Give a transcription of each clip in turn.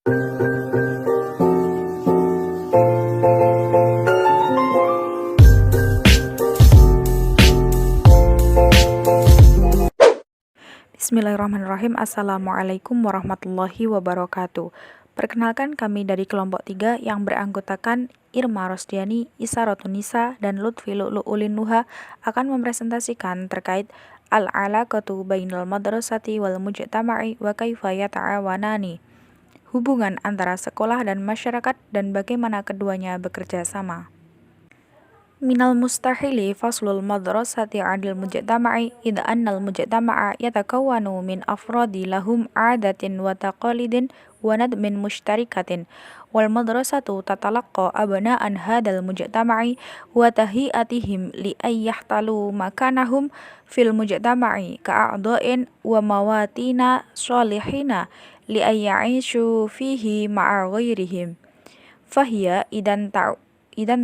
Bismillahirrahmanirrahim. Assalamualaikum warahmatullahi wabarakatuh. Perkenalkan, kami dari kelompok 3 yang beranggotakan Irma Rosdiani, Isaratun Nisa, dan Lutfi Lu'lu'ulin Nuha akan mempresentasikan terkait al-alaqatu bainal madrasati wal mujtama'i wa kaifa yata'awanani, hubungan antara sekolah dan masyarakat dan bagaimana keduanya bekerja sama. Minal mustahili faslul madrasati 'anil mujtama'i idza annal mujtama'a yatakawwanu min afradi lahum 'adatin wa taqalidin wa nadmin mushtarikatin wal madrasatu tatalaqqa abna'an hadzal mujtama'i wa tahi'atihim li ay yahtalu makanahum fil mujtama'i ka'a'dha'in wa mawatina shalihina li ay ya'ishu fihi ma'a ghairihim fahiya idan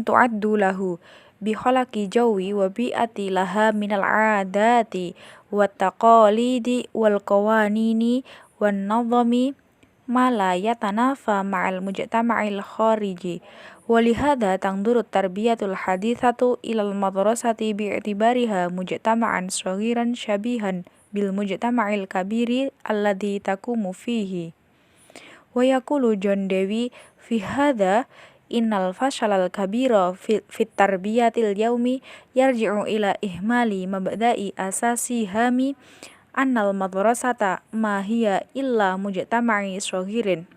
tu'addu lahu bikhalaqi jawi wa bi'ati laha minal 'adati wat taqalidi wal qawanini wan nadhami ma la yatanafa ma'al mujtama'il khariji walihada tangduru tarbiyatul hadithatu ilal madrasati bi'tibariha mujtama'an shaghiran syabihan bil mujtama'il kabiri alladhi takumu fihi wa yaqulu John Dewey fi hadha innal fashalal kabira fit tarbiyatil yaumi yarji'u ila ihmali mabda'i asasi hami annal madrasata ma hiya illa mujtama'i shaghirin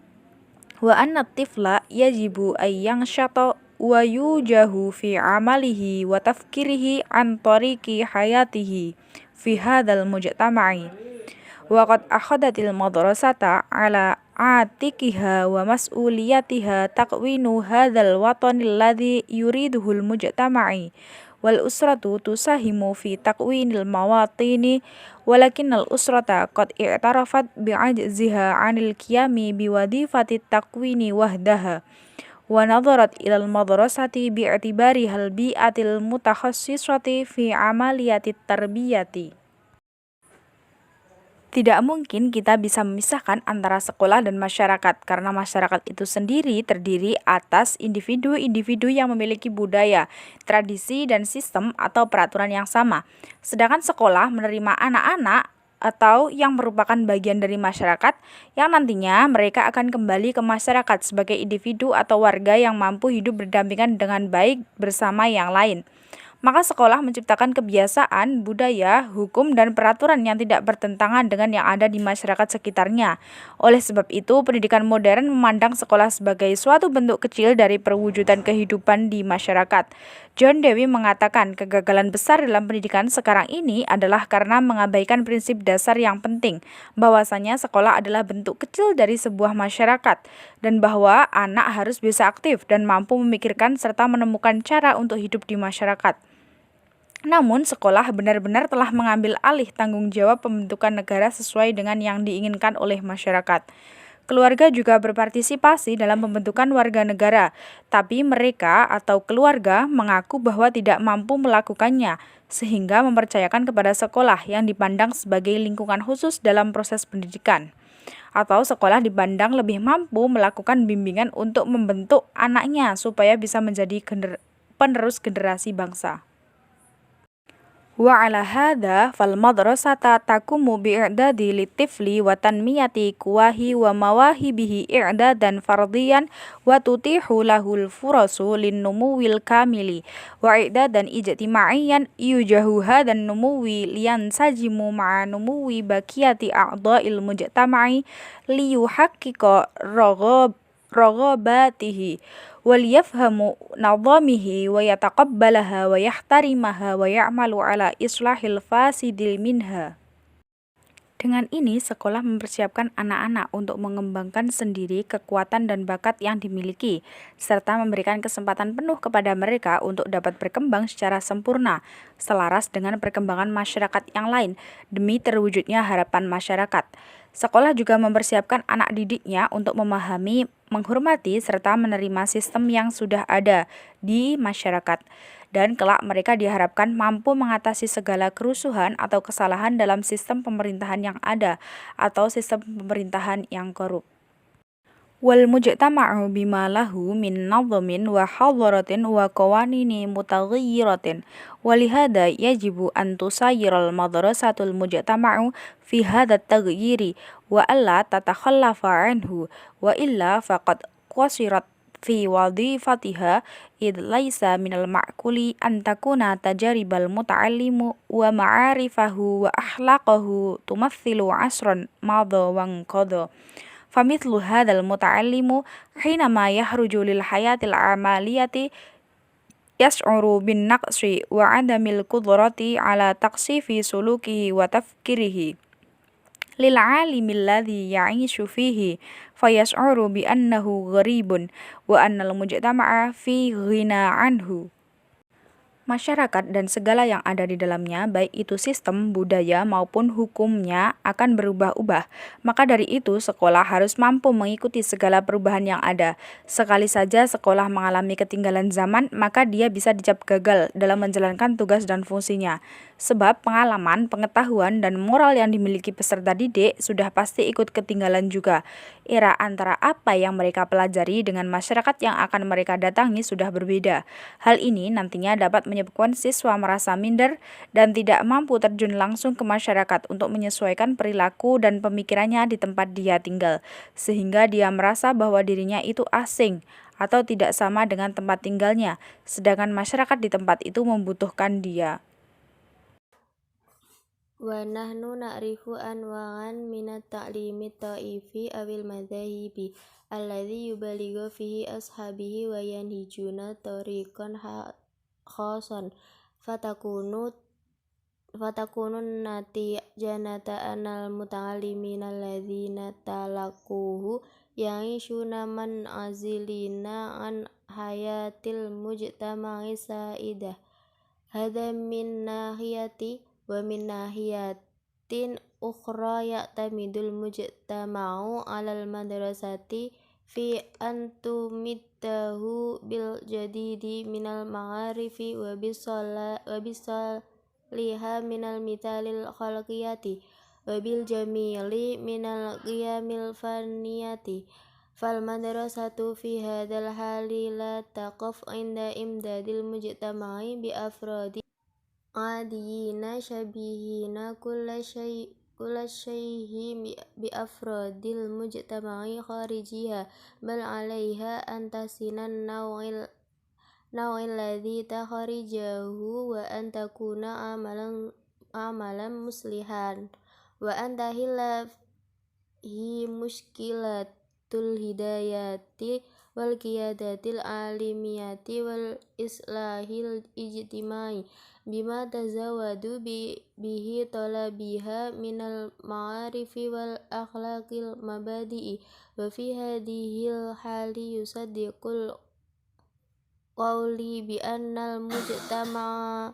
wa anna tifla yajibu ay yanshata wa yujahu fi amalihi wa tafkirihi an tariqi hayatihi fi hadzal mujtama'i wa qad akhadatil madrasata ala atikiha wa mas'uliyatiha taqwinu hadzal watanil ladzi yuriduhul mujtama'i wal usratu tusahimu fi taqwinil mawatini walakinnal usrata qad i'tarafat bi'ajziha 'anil qiyami biwadhifatit taqwini wahdaha wa nadharat ilal madrasati bi'tibarihal bi'atil mutakhassisati fi amaliyatit tarbiyati. Tidak mungkin kita bisa memisahkan antara sekolah dan masyarakat, karena masyarakat itu sendiri terdiri atas individu-individu yang memiliki budaya, tradisi, dan sistem atau peraturan yang sama. Sedangkan sekolah menerima anak-anak atau yang merupakan bagian dari masyarakat yang nantinya mereka akan kembali ke masyarakat sebagai individu atau warga yang mampu hidup berdampingan dengan baik bersama yang lain. Maka sekolah menciptakan kebiasaan, budaya, hukum, dan peraturan yang tidak bertentangan dengan yang ada di masyarakat sekitarnya. Oleh sebab itu, pendidikan modern memandang sekolah sebagai suatu bentuk kecil dari perwujudan kehidupan di masyarakat. John Dewey mengatakan kegagalan besar dalam pendidikan sekarang ini adalah karena mengabaikan prinsip dasar yang penting, bahwasanya sekolah adalah bentuk kecil dari sebuah masyarakat, dan bahwa anak harus bisa aktif dan mampu memikirkan serta menemukan cara untuk hidup di masyarakat. Namun, sekolah benar-benar telah mengambil alih tanggung jawab pembentukan negara sesuai dengan yang diinginkan oleh masyarakat. Keluarga juga berpartisipasi dalam pembentukan warga negara, tapi mereka atau keluarga mengaku bahwa tidak mampu melakukannya, sehingga mempercayakan kepada sekolah yang dipandang sebagai lingkungan khusus dalam proses pendidikan. Atau sekolah dipandang lebih mampu melakukan bimbingan untuk membentuk anaknya supaya bisa menjadi penerus generasi bangsa. Wa ala hadza fal madrasata takumu bi'dadi litifli wa tanmiyati kuwahi wa mawahibihi i'dadan fardiyan wa tutihu lahul furasu linnumuwil kamili wa i'dadan ijtimaiyan yujahu hadan numuwi liyansajimu ma'a numuwi bakiyati a'dha'il mujtama'i liyuhaqqiqa raghabatihi waliyafhamu nadhamihi wa yataqabbalaha wa yahtarimaha wa ya'malu ala islahil fasidil minha. Dengan ini, sekolah mempersiapkan anak-anak untuk mengembangkan sendiri kekuatan dan bakat yang dimiliki, serta memberikan kesempatan penuh kepada mereka untuk dapat berkembang secara sempurna, selaras dengan perkembangan masyarakat yang lain, demi terwujudnya harapan masyarakat. Sekolah juga mempersiapkan anak didiknya untuk memahami, menghormati, serta menerima sistem yang sudah ada di masyarakat. Dan kelak mereka diharapkan mampu mengatasi segala kerusuhan atau kesalahan dalam sistem pemerintahan yang ada atau sistem pemerintahan yang korup. wal mujtama'u bima lahu min nadhamin wa hadaratin wa qawanini mutaghayyiratin walihada yajibu an tusayiral madrasatul mujtama'u fi hadha at-taghyiri wa alla tatakhallafa anhu wa illa faqad qasirat fi wadhifatiha id laisa minal ma'kuli an takuna tajaribal muta'allimu wa ma'arifahu wa akhlaqahu tumathilu asran madha wa qadha famithlu hadzal muta'allimu hinama yahruju lil hayatil amaliyati yas'uru bin naqsi wa adamil qudrati ala taqsifi sulukihi wa tafkirihi lil alimi alladhi ya'ishu fihi fayas'uru bi annahu gharibun wa annal mujtama'a fi ghina anhu. Masyarakat dan segala yang ada di dalamnya, baik itu sistem, budaya, maupun hukumnya akan berubah-ubah. Maka dari itu, sekolah harus mampu mengikuti segala perubahan yang ada. Sekali saja sekolah mengalami ketinggalan zaman, maka dia bisa dicap gagal dalam menjalankan tugas dan fungsinya. Sebab pengalaman, pengetahuan, dan moral yang dimiliki peserta didik sudah pasti ikut ketinggalan juga. Era antara apa yang mereka pelajari dengan masyarakat yang akan mereka datangi sudah berbeda. Hal ini nantinya dapat menyebabkan siswa merasa minder dan tidak mampu terjun langsung ke masyarakat untuk menyesuaikan perilaku dan pemikirannya di tempat dia tinggal, sehingga dia merasa bahwa dirinya itu asing atau tidak sama dengan tempat tinggalnya, sedangkan masyarakat di tempat itu membutuhkan dia. Wa nahnu na'rifu anwa'an minat ta'limi ta'ifi awil madhahibi alladhi yubalighu fihi ashabihi wa yanhijuna tariqan khasan fatakunu natijanata anal muta'allimin alladhina talaquhu ya'ishuna man azilina an hayatil mujtama'i sa'idah hadha min nahiyati wa min nahiyatin ukhra ya'tamidul mujtama'u 'alal madrasati fi an tumiddahu bil jadidi minal ma'arifi wa bisaliha minal mithalil khalqiyati wa bil jamili minal qiyamil faniyati fal madrasatu fi hadzal hali la taqaf 'inda imdadil mujtama'i bi afradi adiyina syabihina kulla syaihi bi afradil mujtama'i kharijiha bal 'alaiha an tasinan naw'il ladzi takharijahu wa an takuna amalan muslihan wa an tahilla hi muskilatul hidayati wal qiyadatil alimiyati wal islahil ijtimai bima tazawadu bihi talabiha minal ma'arifi wal akhlaqil mabadi'i wa fi hadhil hali yusaddiqul qawli bi annal mujtama'a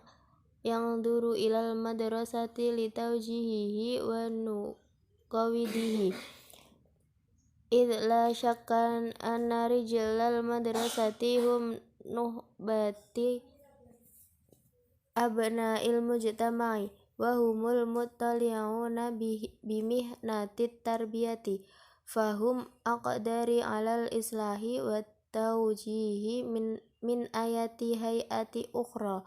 yanzuru ilal madrasati litawjihihi wa nuqawidihi id la syakkan anna rijalal madrasati hum nuhbati abna'il mujtama'i wa humul muttali'una bimihnatit tarbiyati fahum aqdari 'alal islahi wa tawjihi min ayati hayati ukhra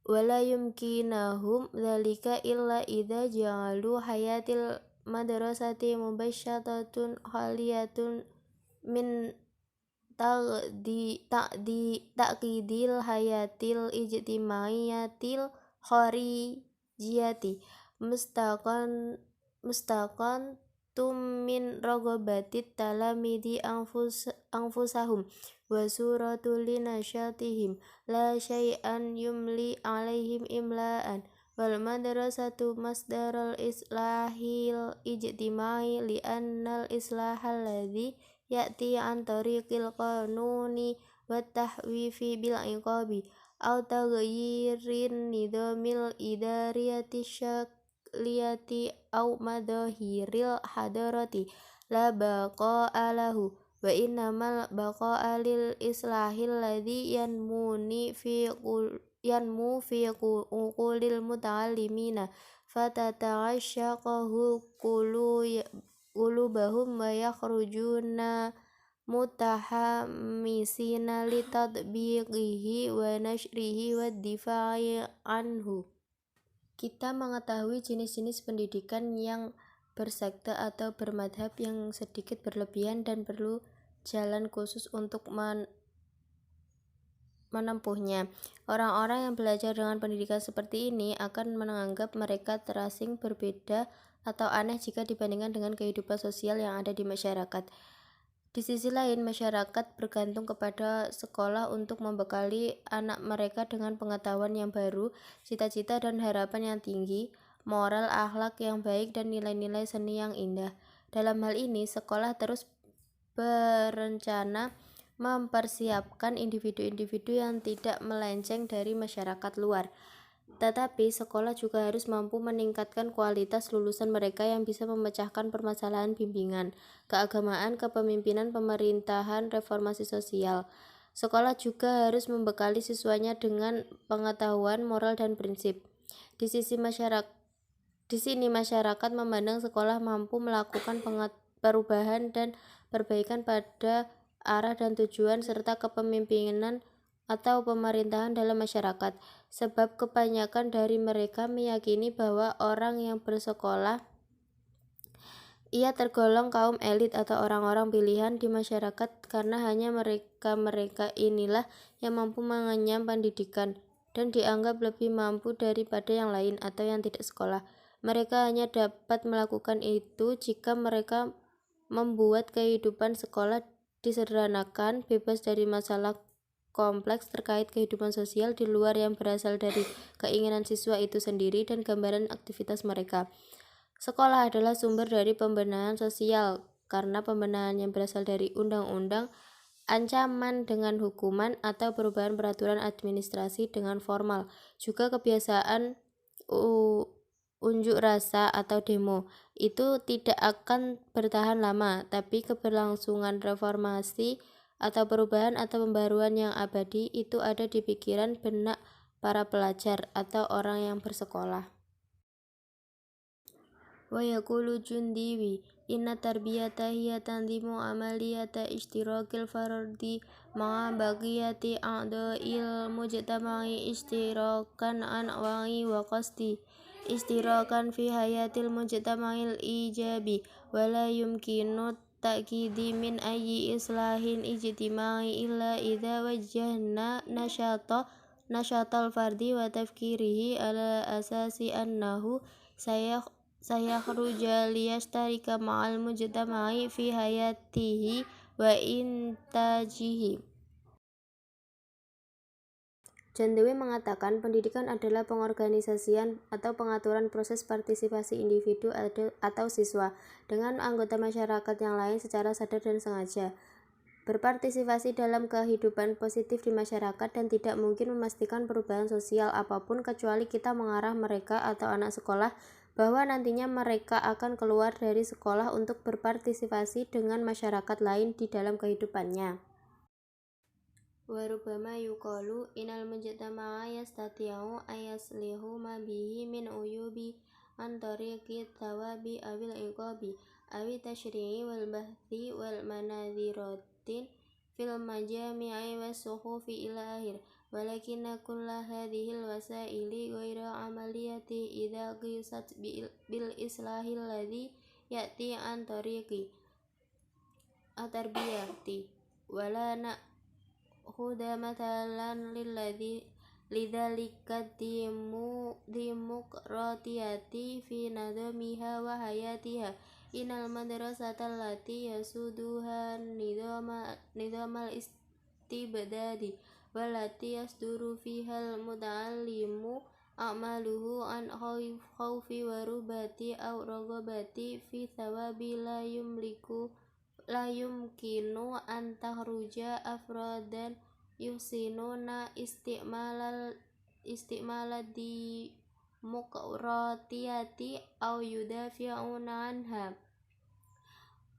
wa la yumkinahum dzalika illa idza ja'alu hayatil madrasati mubasyatatun khaliyatun min ta'qidil hayatil ijtimaiyatil kharijiyati mustaqan min raghabatit talamidi anfusahum wa suratul linasyatihim la syai'an yumli alaihim imla'an wal madrasatu masdarul islahil ijtimai li annal islahal ladzi ya'ti an tariqil qanuni wa tahwifi bil iqabi aw taghyirin nidamil idariyati syakliyati aw madahiril hadarati la baqa'a lahu wa innamal baqa'a lil islahil ladzi yanmu fi uqulil muta'allimina fatata'asyaqahu qulubahum wa yakhrujuna mutahamisina litadbiqihi wa nashrihi wa difa'i anhu. Kita mengetahui jenis-jenis pendidikan yang bersekte atau bermadhab yang sedikit berlebihan dan perlu jalan khusus untuk menempuhnya. Orang-orang yang belajar dengan pendidikan seperti ini akan menganggap mereka terasing, berbeda, atau aneh jika dibandingkan dengan kehidupan sosial yang ada di masyarakat. Di sisi lain, masyarakat bergantung kepada sekolah untuk membekali anak mereka dengan pengetahuan yang baru, cita-cita dan harapan yang tinggi, moral, akhlak yang baik, dan nilai-nilai seni yang indah. Dalam hal ini, sekolah terus berencana mempersiapkan individu-individu yang tidak melenceng dari masyarakat luar. Tetapi sekolah juga harus mampu meningkatkan kualitas lulusan mereka yang bisa memecahkan permasalahan bimbingan, keagamaan, kepemimpinan, pemerintahan, reformasi sosial. Sekolah juga harus membekali siswanya dengan pengetahuan moral dan prinsip. Di sini masyarakat memandang sekolah mampu melakukan perubahan dan perbaikan pada arah dan tujuan serta kepemimpinan atau pemerintahan dalam masyarakat, sebab kebanyakan dari mereka meyakini bahwa orang yang bersekolah ia tergolong kaum elit atau orang-orang pilihan di masyarakat karena hanya mereka inilah yang mampu mengenyam pendidikan dan dianggap lebih mampu daripada yang lain atau yang tidak sekolah. Mereka hanya dapat melakukan itu jika mereka membuat kehidupan sekolah disederhanakan, bebas dari masalah kompleks terkait kehidupan sosial di luar yang berasal dari keinginan siswa itu sendiri dan gambaran aktivitas mereka. Sekolah adalah sumber dari pembenahan sosial karena pembenahan yang berasal dari undang-undang, ancaman dengan hukuman, atau perubahan peraturan administrasi dengan formal. Juga kebiasaan unjuk rasa atau demo itu tidak akan bertahan lama, tapi keberlangsungan reformasi atau perubahan atau pembaruan yang abadi itu ada di pikiran benak para pelajar atau orang yang bersekolah. Wa yaqulu Jundiwi inna tarbiyata hiya tanzimu amaliyata ishtirakil fardi ma'a baqiyati a'dha'il mujtama'i ishtirakan anwa'i wa qasdi ishtirakan fi hayatil mujtama'il ijabi wa la yumkinu ta'kidi min ayyi islahin ijtima'i illa idza wajjahna nashatal fardi wa tafkirihi ala asasi annahu sayakhruja liyashtarika ma'al mujtama'i fi hayatihi wa intajihi. John Dewey mengatakan pendidikan adalah pengorganisasian atau pengaturan proses partisipasi individu atau siswa dengan anggota masyarakat yang lain secara sadar dan sengaja. Berpartisipasi dalam kehidupan positif di masyarakat dan tidak mungkin memastikan perubahan sosial apapun kecuali kita mengarah mereka atau anak sekolah bahwa nantinya mereka akan keluar dari sekolah untuk berpartisipasi dengan masyarakat lain di dalam kehidupannya. Warubama yuqalu inal mujtama'a yastati'u ayaslihu ma bihi min uyubi an tariqi thawabi awil iqabi awi tashri'i wal bahthi wal manadhiratin fil majami'i was suhufi ila akhir walakinna kulla hadhil wasaili ghaira amaliyati idza qisat bil islahil ladzi ya'ti an tariqi atarbiyati wala khuda mathalan lidzalika demokratiyati fi nadamiha wa hayatiha inal madrasata allati yasuduha nidamal istibdadi wallati yasduru fihal muta'allimu a'maluhu an khawfi wa rubati aw ragabati fi thawabi la yumkinu an takhruja afradan yuhsinuna istimala di muqratiyati aw yudafi'una anha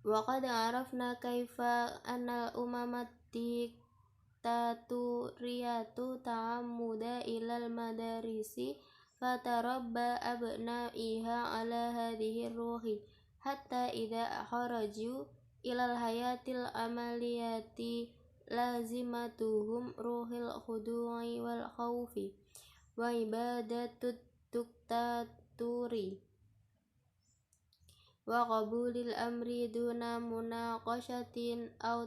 wa qad arafna kaifa anal umamat diktaturiyatu ta'ammuda ilal madarisi fatarabba abna'iha ala hadhihi ruhi hatta idza kharaju ilal hayatil amaliyati lazimatuhum ruhil khudu'i wal khawfi wa ibadatut tuktaturi wa qabulil amri duna munaqashatin aw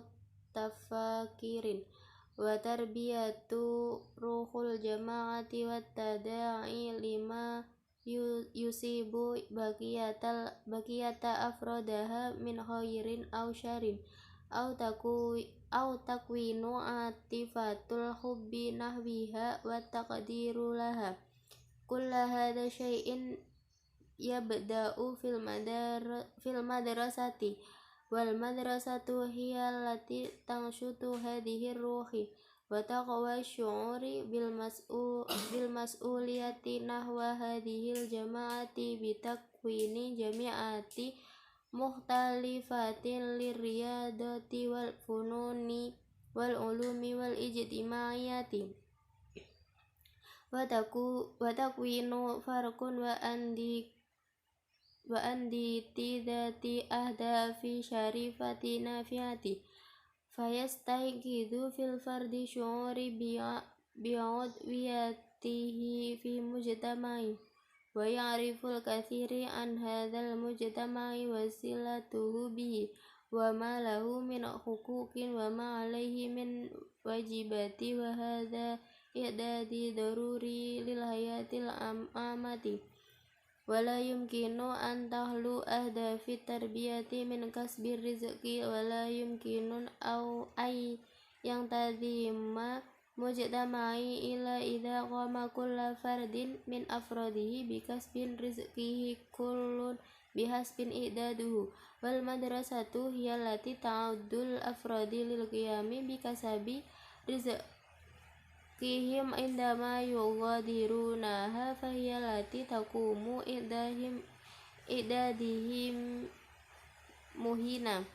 tafakirin wa tarbiyatu ruhul jama'ati wa tada'i lima yusibu bakiyata afrodaha min khairin aw syarin aw takwinu atifatul hubbi nahwiha wa taqdiru laha kulla hadha syai'in yabda'u fil madrasati wal madrasatu hiya allati tanshutu hadhihi ruhi wa taqwa syu'uri bil mas'uliyati nahwa hadhil jama'ati bitakwini jami'ati mukhtalifatin lirriyadati wal fununi wal ulumi wal ijtimaiyati wa takwinu farqun wa tidati ahdafi syarifati nafiati fayastayqidu fil fardi syu'uri bi'udwiyatihi fi mujtama'i wa ya'riful katsiri an hadzal mujtama'i wa silatuhu bihi wa ma lahu min huquqin wa ma alaihi min wajibati wa hadza i'dadi daruri lil hayatil amati wala yumkinu an tahlu ahdafi tarbiyati min kasbir rizqi wala yumkinun aw ay yang tadhima mujtama'i ila idha qama kulla fardin min afradihi bi kasbin rizqihi kullun bihasbin i'daduhu wal madrasatu hiya allati ta'uddul afradi lil qiyami bi kasabi rizqihim indama yughadirunaha fahiya allati taqumu i'dadihim muhina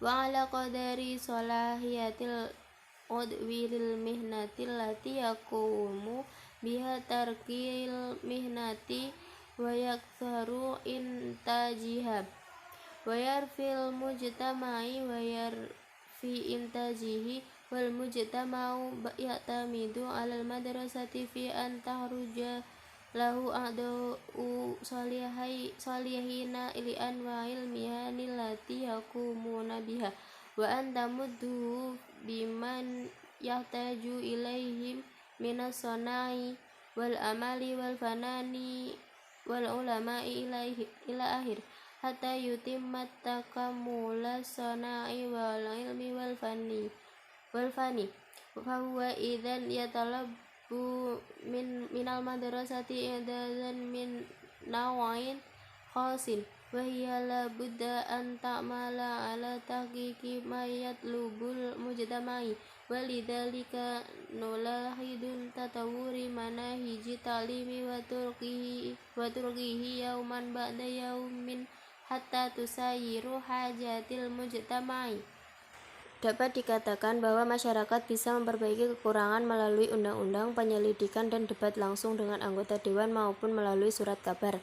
wa ala qadari salahiyatil udwi lil mihnati allati yaqumu biha tarkil mihnati wa yaktharu intajiha wa yarfil mujtama'i wa yarfi intajihi wal mujtama'u ya'tamidu 'alal madrasati fi an tahruja lahu a'da'u salihina li anwa'il mihani allati yaqumuna biha wa an tamuddu biman yahtaju ilaihim minas sana'i wal amali wal fanani wal ulama'i ila akhir hatta yutimmat takamula sana'i wal ilmi wal fani fahuwa idzan yatalabu minal madrasati i'dadan min naw'in khasin wa hiya la budda an ta'mala ala tahqiqi ma yatlubul mujtama'i walidzalika nulahidun tatawuri manahiji ta'limi wa turqihi yauman ba'da yaumin hatta tusayiru hajatil mujtama'i. Dapat dikatakan bahwa masyarakat bisa memperbaiki kekurangan melalui undang-undang, penyelidikan, dan debat langsung dengan anggota dewan maupun melalui surat kabar.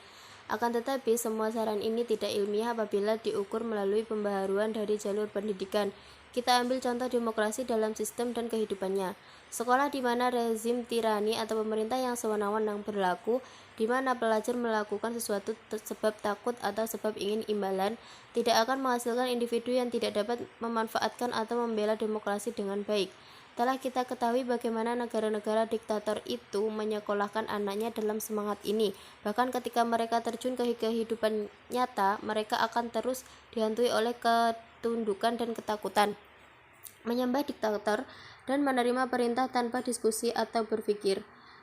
Akan tetapi, semua saran ini tidak ilmiah apabila diukur melalui pembaharuan dari jalur pendidikan. Kita ambil contoh demokrasi dalam sistem dan kehidupannya. Sekolah di mana rezim tirani atau pemerintah yang sewenang-wenang berlaku, di mana pelajar melakukan sesuatu sebab takut atau sebab ingin imbalan, tidak akan menghasilkan individu yang tidak dapat memanfaatkan atau membela demokrasi dengan baik. Telah kita ketahui bagaimana negara-negara diktator itu menyekolahkan anaknya dalam semangat ini. Bahkan ketika mereka terjun ke kehidupan nyata, mereka akan terus dihantui oleh ketundukan dan ketakutan, menyembah diktator, dan menerima perintah tanpa diskusi atau berpikir.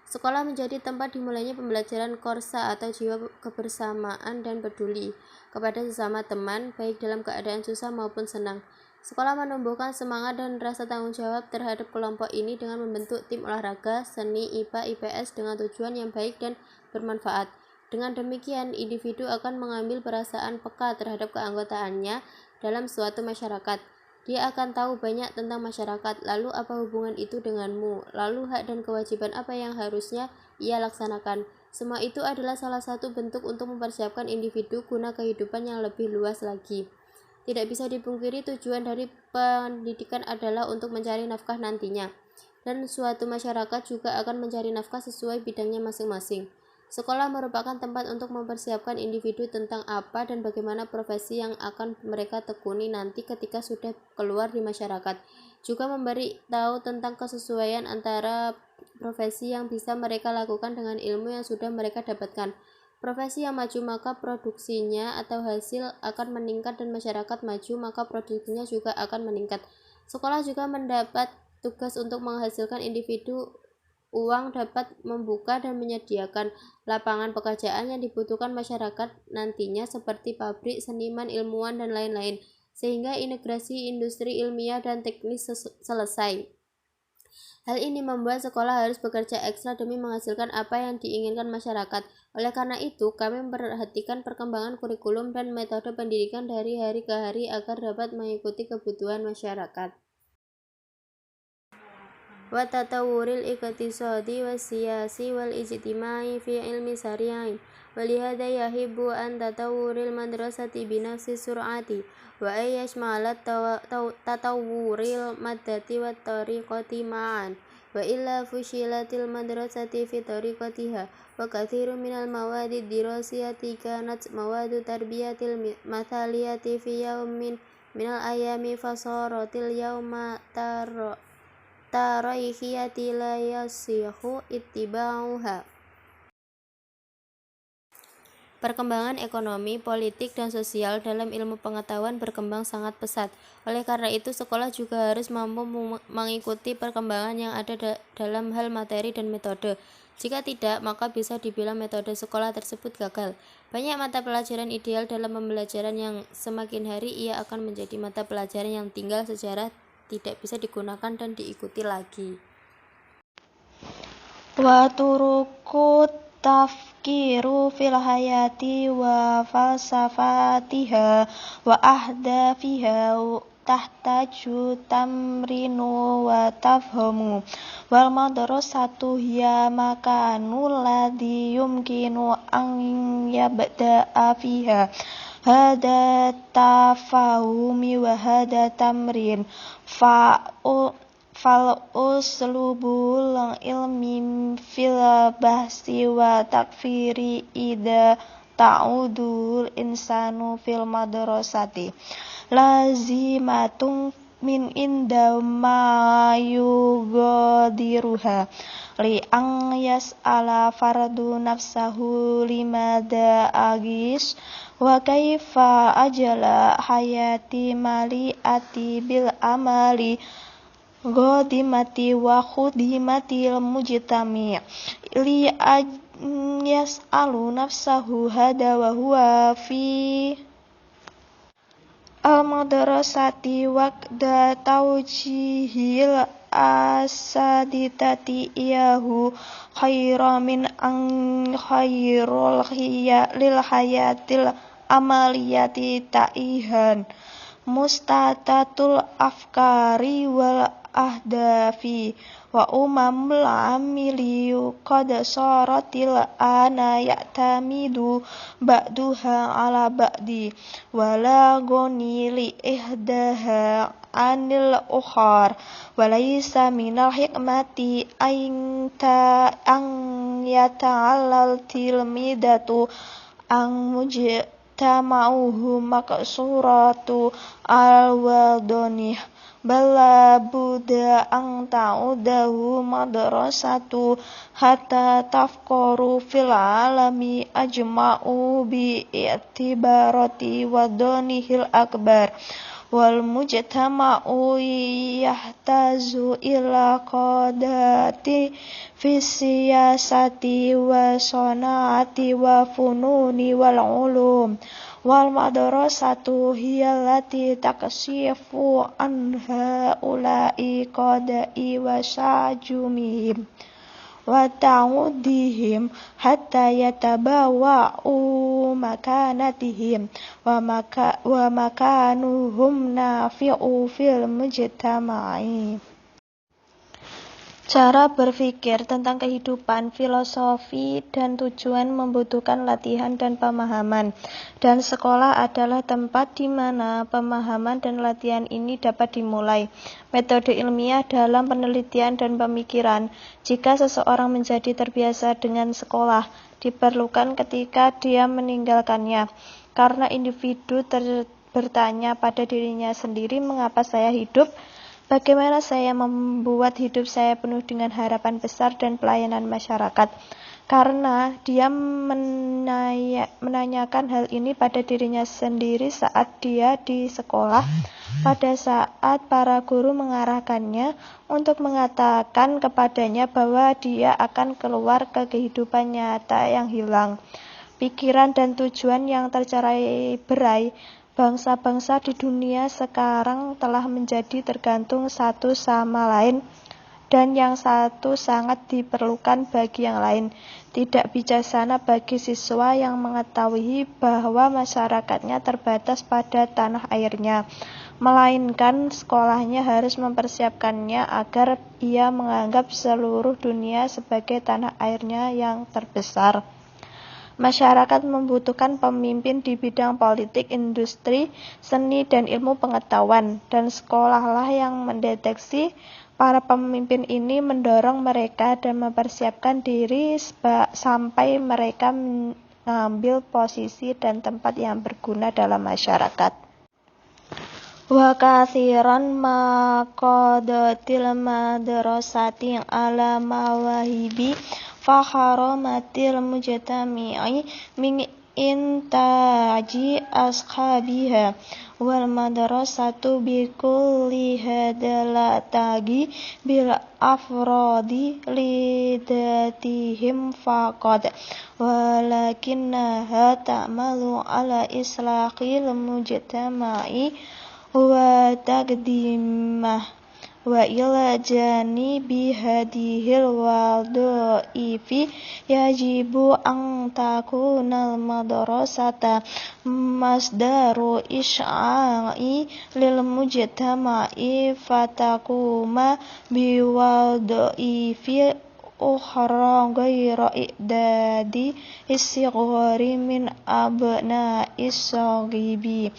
Sekolah menjadi tempat dimulainya pembelajaran korsa atau jiwa kebersamaan dan peduli kepada sesama teman, baik dalam keadaan susah maupun senang. Sekolah menumbuhkan semangat dan rasa tanggung jawab terhadap kelompok ini dengan membentuk tim olahraga, seni, IPA, IPS dengan tujuan yang baik dan bermanfaat. Dengan demikian, individu akan mengambil perasaan peka terhadap keanggotaannya dalam suatu masyarakat. Dia akan tahu banyak tentang masyarakat, lalu apa hubungan itu denganmu, lalu hak dan kewajiban apa yang harusnya ia laksanakan. Semua itu adalah salah satu bentuk untuk mempersiapkan individu guna kehidupan yang lebih luas lagi. Tidak bisa dipungkiri tujuan dari pendidikan adalah untuk mencari nafkah nantinya, dan suatu masyarakat juga akan mencari nafkah sesuai bidangnya masing-masing. Sekolah merupakan tempat untuk mempersiapkan individu tentang apa dan bagaimana profesi yang akan mereka tekuni nanti ketika sudah keluar di masyarakat. Juga memberi tahu tentang kesesuaian antara profesi yang bisa mereka lakukan dengan ilmu yang sudah mereka dapatkan. Profesi yang maju maka produksinya atau hasil akan meningkat, dan masyarakat maju maka produksinya juga akan meningkat. Sekolah juga mendapat tugas untuk menghasilkan individu. Uang dapat membuka dan menyediakan lapangan pekerjaan yang dibutuhkan masyarakat nantinya seperti pabrik, seniman, ilmuwan, dan lain-lain, sehingga integrasi industri ilmiah dan teknis selesai. Hal ini membuat sekolah harus bekerja ekstra demi menghasilkan apa yang diinginkan masyarakat. Oleh karena itu, kami memperhatikan perkembangan kurikulum dan metode pendidikan dari hari ke hari agar dapat mengikuti kebutuhan masyarakat. Wa tatawuril iqtisadi wa siyasi wal ijtimai fi ilmi syari'in. Walihada yahibu an tatawuril madrasati binafsi sur'ati wa ayyashmalat tatawuril maddati wa tariqati ma'an wa illa fushilatil madrasati fi tariqatiha wa kathiru minal mawadi dirasiyati kanat mawadu tarbiyatil mathaliyati fi yaumin minal ayami fasaratil yauma taraihiyati la yasihu ittiba'uha. Perkembangan ekonomi, politik, dan sosial dalam ilmu pengetahuan berkembang sangat pesat. Oleh karena itu, sekolah juga harus mampu mengikuti perkembangan yang ada dalam hal materi dan metode. Jika tidak, maka bisa dibilang metode sekolah tersebut gagal. Banyak mata pelajaran ideal dalam pembelajaran yang semakin hari ia akan menjadi mata pelajaran yang tinggal sejarah tidak bisa digunakan dan diikuti lagi. Wa turuku tafkiru fil hayati wa falsafatiha wa ahdafiha tahtaju tamrinu wa tafhamu wal madrasatu hiya makanul ladzi yumkinu an yabda'a fiha hada tafahumi wa hada tamrin fal uslubul ilmi fil bahsi wa takfiri ida ta'udul insanu fil madrasati lazimatun min inda ma yugadiruha li ang yas'ala fardu nafsahu limada agis wa kaifa ajala hayati maliati bil amali godimati wa khudimatil mujtami li yas'alu nafsahu hada wa huwa fi al-madrasati waqda tawjihil asaditati iyahu khaira min an khairul lil hayatil amaliyati ta'ihan mustatatul afkari wal ahdafi wa umamul amili qad saratil ana ya'tamidu ba'duha ala ba'di wala goni li ihdaha anil ukhar walaysa minal hikmati an yata'allal tilmidatu ang mujtama'uhu maksuratu al-wadonih bala buddha ang ta'udahu madrasatu hatta tafkoru fil alami ajma'u bi i'tibarati wadonihil akbar wal mujtama'u yahtazu ila qadati fi siyasati wa sona'ati wa fununi wal ulum wal madrasatu hiyallati taksifu an haula'i qada'i wa sajumihim wa ta'udihim hatta yatabawa'u makanatihim wa makanuhum nafi'u fil mujtama'i. Cara berpikir tentang kehidupan, filosofi, dan tujuan membutuhkan latihan dan pemahaman, dan sekolah adalah tempat di mana pemahaman dan latihan ini dapat dimulai. Metode ilmiah dalam penelitian dan pemikiran. Jika seseorang menjadi terbiasa dengan sekolah, diperlukan ketika dia meninggalkannya, karena individu bertanya pada dirinya sendiri, mengapa saya hidup? Bagaimana saya membuat hidup saya penuh dengan harapan besar dan pelayanan masyarakat? Karena dia menanyakan hal ini pada dirinya sendiri saat dia di sekolah, pada saat para guru mengarahkannya untuk mengatakan kepadanya bahwa dia akan keluar ke kehidupan nyata yang hilang. Pikiran dan tujuan yang tercerai-berai. Bangsa-bangsa di dunia sekarang telah menjadi tergantung satu sama lain, dan yang satu sangat diperlukan bagi yang lain. Tidak bijaksana bagi siswa yang mengetahui bahwa masyarakatnya terbatas pada tanah airnya, melainkan sekolahnya harus mempersiapkannya agar ia menganggap seluruh dunia sebagai tanah airnya yang terbesar. Masyarakat membutuhkan pemimpin di bidang politik, industri, seni, dan ilmu pengetahuan, dan sekolahlah yang mendeteksi para pemimpin ini, mendorong mereka, dan mempersiapkan diri sampai mereka mengambil posisi dan tempat yang berguna dalam masyarakat. Wa katsiran ma qadatil madrasati ala mawahibi fa haramatil mujtami'i min intaji ashabiha wal madrasatu bi kulli hadala tagi bil afradi lidatihim faqad walakinnaha ta'malu ala islahil mujtama'i wa taqdimah wa ila janibi hadihil wadaifi yajibu an takunal madrasata masdaru isya'i lil mujtama'i fatakuma biwadaifi ukhra ghayra i'dadi istighari min abna'is saghibi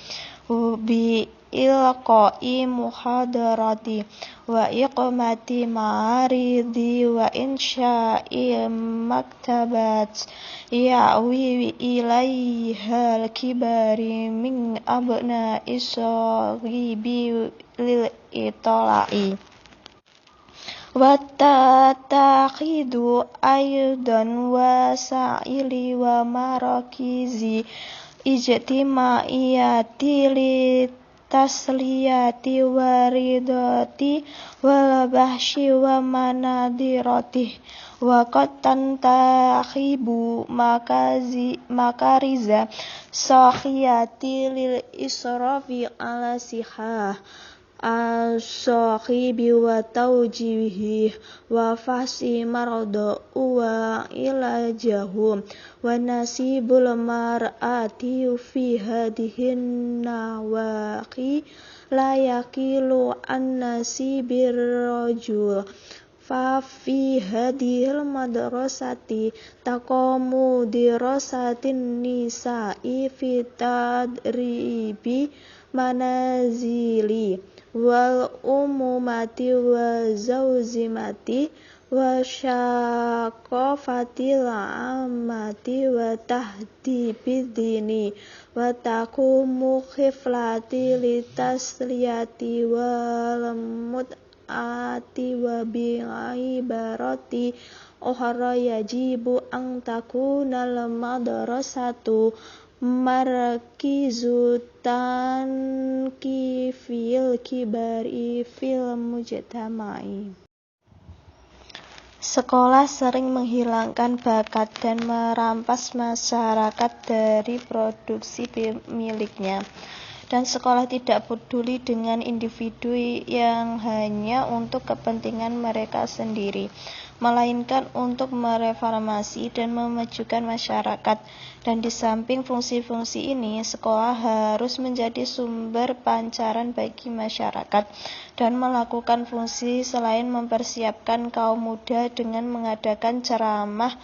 bi ilqa'i muhadarati wa iqamati ma'aridi wa insya'i maktabat ya'wi ilaihal kibari min abna'is saghibi lil itala'i wa tatakhidu aydan wa sa'ili wa marakizi ijtimaiyati li tasliyati waridati wal bahsyi wa manadirati wa qad tantakhibu makariza sahiyati lil israfi ala sihah as-sahibi wa tawjihi wa fasi maradu wa ilajahum wa nasibul mar'ati fi hadihin nawaqi la yaqilu an nasibir rajul fa fi hadhil madrasati taqamu dirasatin nisa'i fi tadribi manazili wal umumati wa zawzimati wa syaqafatil ammati wa tahdibid dini wa taqumu khiflati litasliyati wal mut'ati wa bi'ibarati ukhra yajibu an takunal madrasatu markizu tankifil kibari fil mujtama'i. Sekolah sering menghilangkan bakat dan merampas masyarakat dari produksi miliknya, dan sekolah tidak peduli dengan individu yang hanya untuk kepentingan mereka sendiri. melainkan untuk mereformasi dan memajukan masyarakat. Dan di samping fungsi-fungsi ini, sekolah harus menjadi sumber pancaran bagi masyarakat dan melakukan fungsi selain mempersiapkan kaum muda dengan mengadakan ceramah,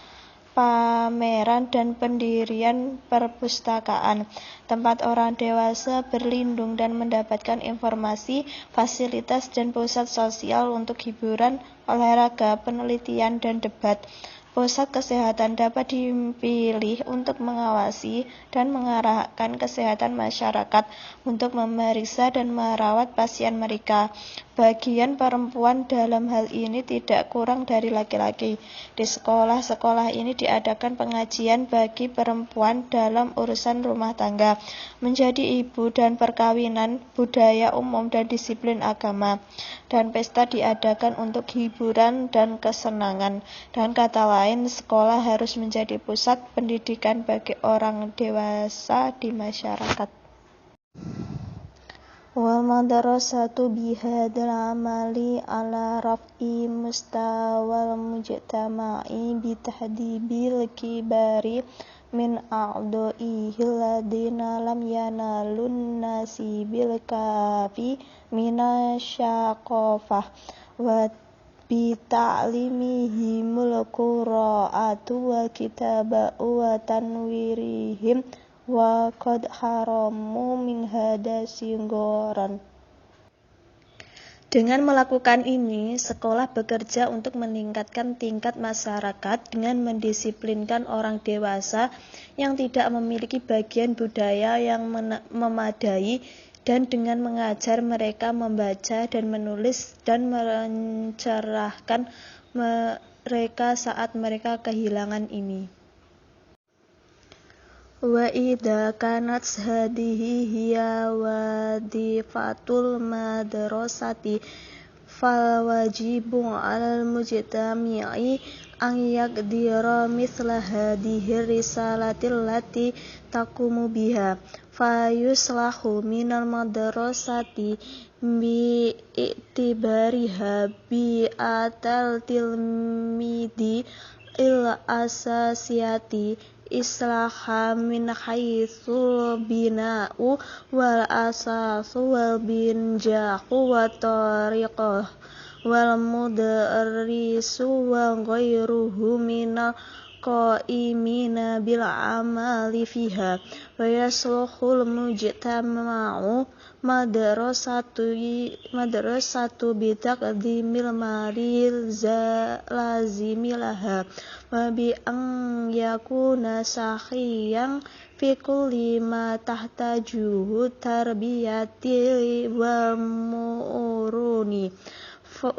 pameran, dan pendirian perpustakaan, tempat orang dewasa berlindung dan mendapatkan informasi, fasilitas, dan pusat sosial untuk hiburan, olahraga, penelitian, dan debat. Pusat kesehatan dapat dipilih untuk mengawasi dan mengarahkan kesehatan masyarakat untuk memeriksa dan merawat pasien mereka. Bagian perempuan dalam hal ini tidak kurang dari laki-laki. Di sekolah-sekolah ini diadakan pengajian bagi perempuan dalam urusan rumah tangga, menjadi ibu dan perkawinan, budaya umum dan disiplin agama. Dan pesta diadakan untuk hiburan dan kesenangan. Dan kata lain, sekolah harus menjadi pusat pendidikan bagi orang dewasa di masyarakat. Wal madrasatu bihadzal amali ala raf'i mustawal mujtama'i bitahdibil kibari min a'dha'ihi alladhina lam yanalun nasibil kafi minasyaqafah wa bita'limihimul qira'atu wa kitaba'u wa tanwirihim wa qad haramu min hadasi goran. Dengan melakukan ini, sekolah bekerja untuk meningkatkan tingkat masyarakat dengan mendisiplinkan orang dewasa yang tidak memiliki bagian budaya yang memadai dan dengan mengajar mereka membaca dan menulis dan mencerahkan mereka saat mereka kehilangan ini. Wa idza kanat hadhihi hiya wadifatul madrasati fal wajibu 'alal mujtami'i an yaqdira mithla hadhihi risalatil lati taqumu biha fa yuslahu minal madrasati bi i'tibariha bi atal tilmidi il asasiyati islaha min haitsul bina'u wal asasu wal binjahu wa tariqah wal mudarrisu wa ghairuhu minal qaimina bil amali fiha wa yasluhul mujtama'u madrasatu bitaqdimil maril lazimilaha wa bi an yakuna sahiyan fi kulli ma tahtajuhu tarbiyati wa muruni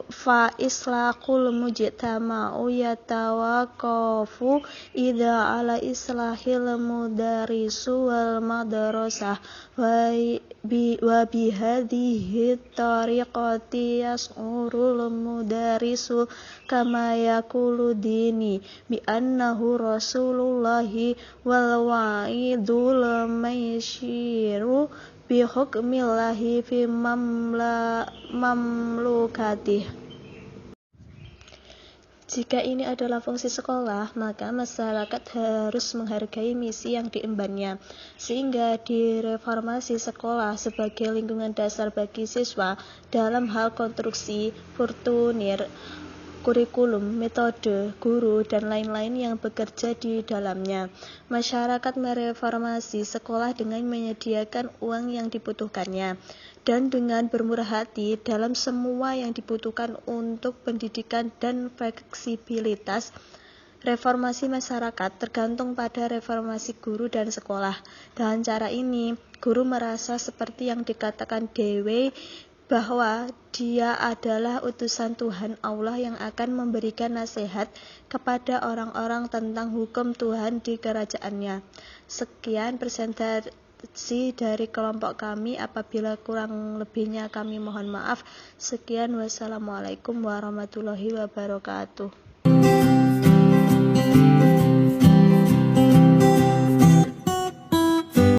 fa islahul mujtama'u yatawaqqafu idza ala islahil mudarrisu wal madrasah wa bihadhihi tariqati yas'urul mudarrisu kama yaqulu dini bi annahu rasulullahi wal wa'idul maysyiru bi hukmillahi fi mamlukatih. Jika ini adalah fungsi sekolah, maka masyarakat harus menghargai misi yang diembannya, sehingga direformasi sekolah sebagai lingkungan dasar bagi siswa dalam hal konstruksi, fortunir, kurikulum, metode, guru, dan lain-lain yang bekerja di dalamnya. Masyarakat mereformasi sekolah dengan menyediakan uang yang dibutuhkannya dan dengan bermurah hati dalam semua yang dibutuhkan untuk pendidikan dan fleksibilitas. Reformasi masyarakat tergantung pada reformasi guru dan sekolah. Dengan cara ini, guru merasa seperti yang dikatakan Dewey bahwa dia adalah utusan Tuhan Allah yang akan memberikan nasihat kepada orang-orang tentang hukum Tuhan di kerajaannya. Sekian presentasi dari kelompok kami. Apabila kurang lebihnya kami mohon maaf. Sekian, wassalamualaikum warahmatullahi wabarakatuh.